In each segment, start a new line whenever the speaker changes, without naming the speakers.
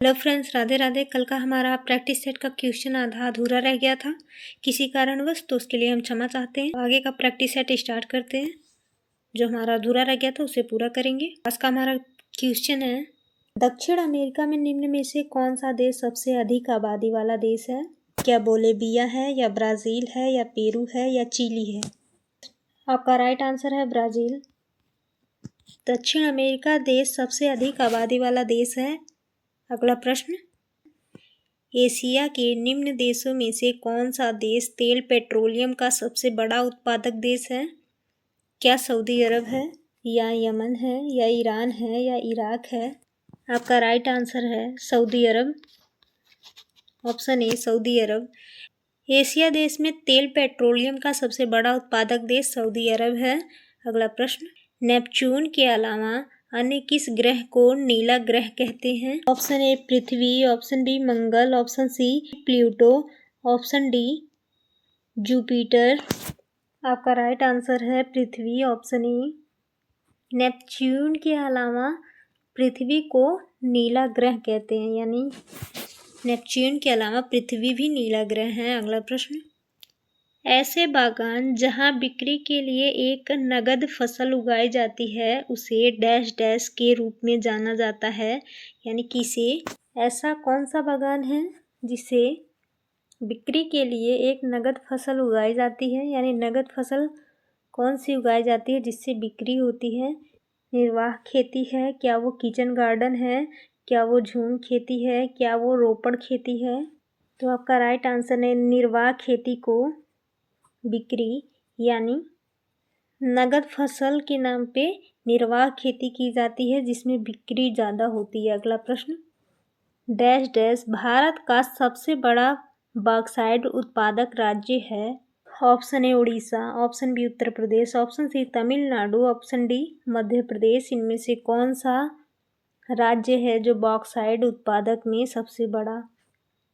Hello friends, Radhe Radhe. कल का हमारा प्रैक्टिस सेट का क्वेश्चन आधा अधूरा रह गया था किसी कारणवश, तो उसके लिए हम क्षमा चाहते हैं। आगे का प्रैक्टिस सेट स्टार्ट करते हैं। जो हमारा अधूरा रह गया था उसे पूरा करेंगे। आज का हमारा क्वेश्चन है, दक्षिण अमेरिका में निम्न में से कौन सा देश सबसे अधिक आबादी वाला देश है? क्या बोलिविया है, या ब्राज़ील है, या पेरू है, या चिली है? आपका राइट आंसर है ब्राज़ील। दक्षिण अमेरिका देश सबसे अधिक आबादी वाला देश है। अगला प्रश्न, एशिया के निम्न देशों में से कौन सा देश तेल पेट्रोलियम का सबसे बड़ा उत्पादक देश है? क्या सऊदी अरब है, या यमन है, या ईरान है, या इराक है? आपका राइट आंसर है Saudi Arab. Option A Saudi Arab. Asia देश में तेल पेट्रोलियम का सबसे बड़ा उत्पादक देश सऊदी अरब है। अगला प्रश्न, नेपच्यून के अलावा अन्य किस ग्रह को नीला ग्रह कहते हैं? ऑप्शन ए पृथ्वी, ऑप्शन बी मंगल, option C Pluto, option D Jupiter. आपका राइट आंसर है पृथ्वी, ऑप्शन ए। नेपच्यून के अलावा पृथ्वी को नीला ग्रह कहते हैं, यानी नेपच्यून के अलावा पृथ्वी भी नीला ग्रह है। अगला प्रश्न, ऐसे बागान जहां बिक्री के लिए एक नगद फसल उगाई जाती है उसे डैश डैश के रूप में जाना जाता है, यानी किसे? ऐसा कौन सा बागान है जिसे बिक्री के लिए एक नगद फसल उगाई जाती है, यानी नगद फसल कौन सी उगाई जाती है जिससे बिक्री होती है? निर्वाह खेती है, क्या वो किचन गार्डन है, क्या वो झूम खेती है, क्या वो रोपड़ खेती है? तो आपका राइट आंसर है निर्वाह खेती को बिक्री यानी नगद फसल के नाम पे निर्वाह खेती की जाती है जिसमें बिक्री ज़्यादा होती है। अगला प्रश्न, डैश डैश भारत का सबसे बड़ा बॉक्साइट उत्पादक राज्य है? Option A Orissa, option B Uttar Pradesh, option C Tamil Nadu, option D Madhya Pradesh. इनमें से कौन सा राज्य है जो बॉक्साइट उत्पादक में सबसे बड़ा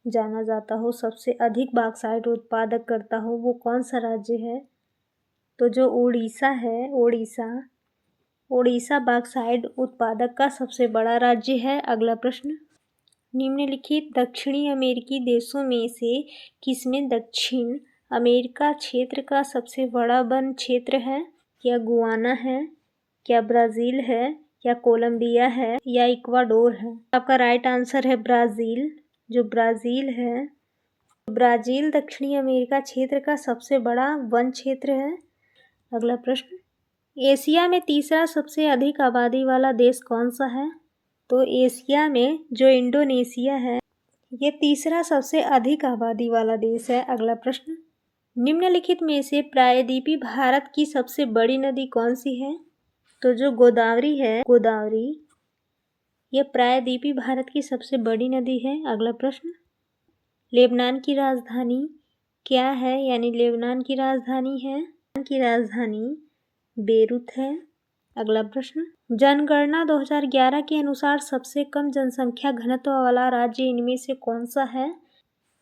जाना जाता हो, सबसे अधिक बॉक्साइट उत्पादक करता हो? वो कौन सा राज्य है? तो जो उड़ीसा है, उड़ीसा बॉक्साइट उत्पादक का सबसे बड़ा राज्य है। अगला प्रश्न, निम्नलिखित दक्षिणी अमेरिकी देशों में से किसमें दक्षिण अमेरिका क्षेत्र का सबसे बड़ा वन क्षेत्र है? क्या गुआना है, क्या ब्राज़ील है, या कोलंबिया है, या इक्वाडोर है? आपका राइट आंसर है ब्राज़ील। जो ब्राज़ील है, ब्राज़ील दक्षिणी अमेरिका क्षेत्र का सबसे बड़ा वन क्षेत्र है। अगला प्रश्न, एशिया में तीसरा सबसे अधिक आबादी वाला देश कौन सा है? तो एशिया में जो इंडोनेशिया है ये तीसरा सबसे अधिक आबादी वाला देश है। अगला प्रश्न, निम्नलिखित में से प्रायद्वीपी भारत की सबसे बड़ी नदी कौन सी है? तो जो गोदावरी है, गोदावरी ये प्रायद्वीपी भारत की सबसे बड़ी नदी है। अगला प्रश्न, लेबनान की राजधानी क्या है, यानी लेबनान की राजधानी बेरूत है। अगला प्रश्न, जनगणना 2011 के अनुसार सबसे कम जनसंख्या घनत्व वाला राज्य इनमें से कौन सा है?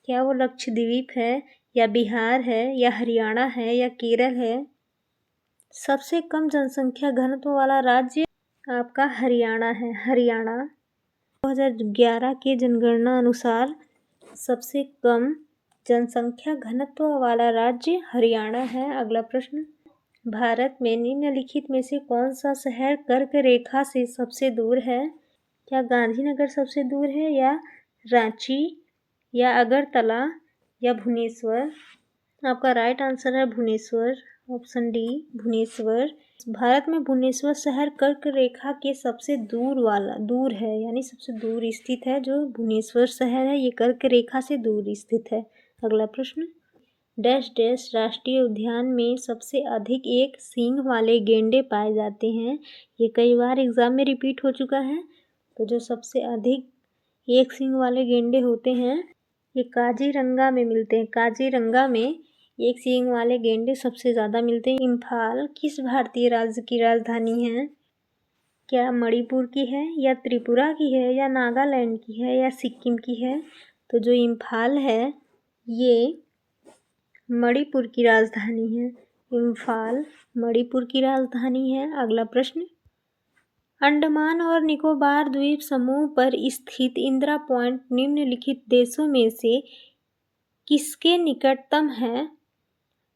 क्या वो लक्षद्वीप है, या बिहार है, या हरियाणा है, या केरल है? सबसे कम जनसंख्या घनत्व वाला राज्य आपका हरियाणा है। हरियाणा 2011 के जनगणना अनुसार सबसे कम जनसंख्या घनत्व वाला राज्य हरियाणा है। अगला प्रश्न, भारत में निम्नलिखित में से कौन सा शहर कर्क रेखा से सबसे दूर है? क्या गांधीनगर सबसे दूर है, या रांची, या अगरतला, या भुवनेश्वर? आपका राइट आंसर है भुवनेश्वर, ऑप्शन डी भुवनेश्वर। भारत में भुवनेश्वर शहर कर्क रेखा के सबसे दूर है, यानी सबसे दूर स्थित है। जो भुवनेश्वर शहर है ये कर्क रेखा से दूर स्थित है। अगला प्रश्न, डैश डैश राष्ट्रीय उद्यान में सबसे अधिक एक सींग वाले गेंडे पाए जाते हैं? ये कई बार एग्जाम में रिपीट हो चुका है। तो जो सबसे अधिक एक सींग वाले गेंडे होते हैं ये काजीरंगा में मिलते हैं। काजीरंगा में एक सींग वाले गेंडे सबसे ज़्यादा मिलते हैं। इम्फाल किस भारतीय राज्य की राजधानी है? क्या मणिपुर की है, या त्रिपुरा की है, या नागालैंड की है, या सिक्किम की है? तो जो इम्फाल है ये मणिपुर की राजधानी है। इम्फाल मणिपुर की राजधानी है। अगला प्रश्न, अंडमान और निकोबार द्वीप समूह पर स्थित इंदिरा पॉइंट निम्नलिखित देशों में से किसके निकटतम है?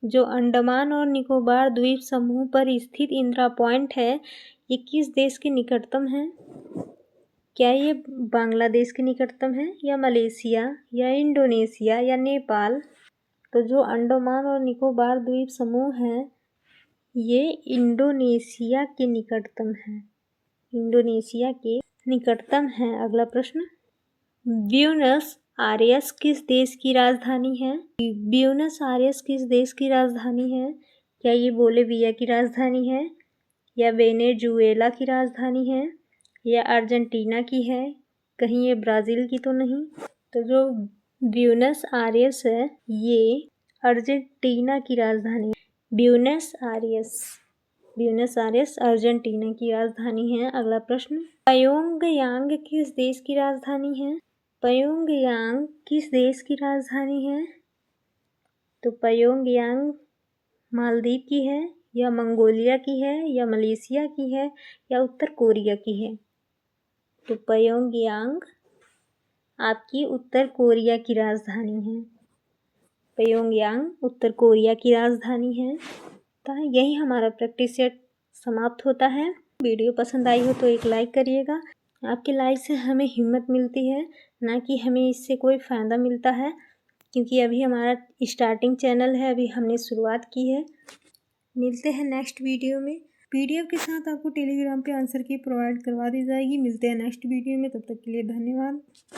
जो अंडमान और निकोबार द्वीप समूह पर स्थित इंदिरा पॉइंट है, ये किस देश के निकटतम है? क्या ये बांग्लादेश के निकटतम है, या मलेशिया, या इंडोनेशिया, या नेपाल? तो जो अंडमान और निकोबार द्वीप समूह है, ये इंडोनेशिया के निकटतम है। इंडोनेशिया के निकटतम है। अगला प्रश्न, ब्यूनस आयर्स किस देश की राजधानी है? ब्यूनस आयर्स किस देश की राजधानी है? क्या ये बोलिविया की राजधानी है, या वेनेजुएला की राजधानी है, या अर्जेंटीना की है? कहीं ये ब्राज़ील की तो नहीं? तो जो ब्यूनस आयर्स है, ये अर्जेंटीना की राजधानी है। ब्यूनस आयर्स अर्जेंटीना की राजधानी है। अगला प्रश्न, प्योंगयांग किस देश की राजधानी है? प्योंगयांग किस देश की राजधानी है? तो प्योंगयांग मालदीव की है, या मंगोलिया की है, या मलेशिया की है, या उत्तर कोरिया की है? तो प्योंगयांग आपकी उत्तर कोरिया की राजधानी है। प्योंगयांग उत्तर कोरिया की राजधानी है। तो यही हमारा प्रैक्टिस सेट समाप्त होता है। वीडियो पसंद आई हो तो एक लाइक करिएगा। आपके लाइक से हमें हिम्मत मिलती है, ना कि हमें इससे कोई फ़ायदा मिलता है, क्योंकि अभी हमारा स्टार्टिंग चैनल है, अभी हमने शुरुआत की है। मिलते हैं नेक्स्ट वीडियो में। पीडीएफ के साथ आपको टेलीग्राम पे आंसर की प्रोवाइड करवा दी जाएगी। मिलते हैं नेक्स्ट वीडियो में, तब तक के लिए धन्यवाद।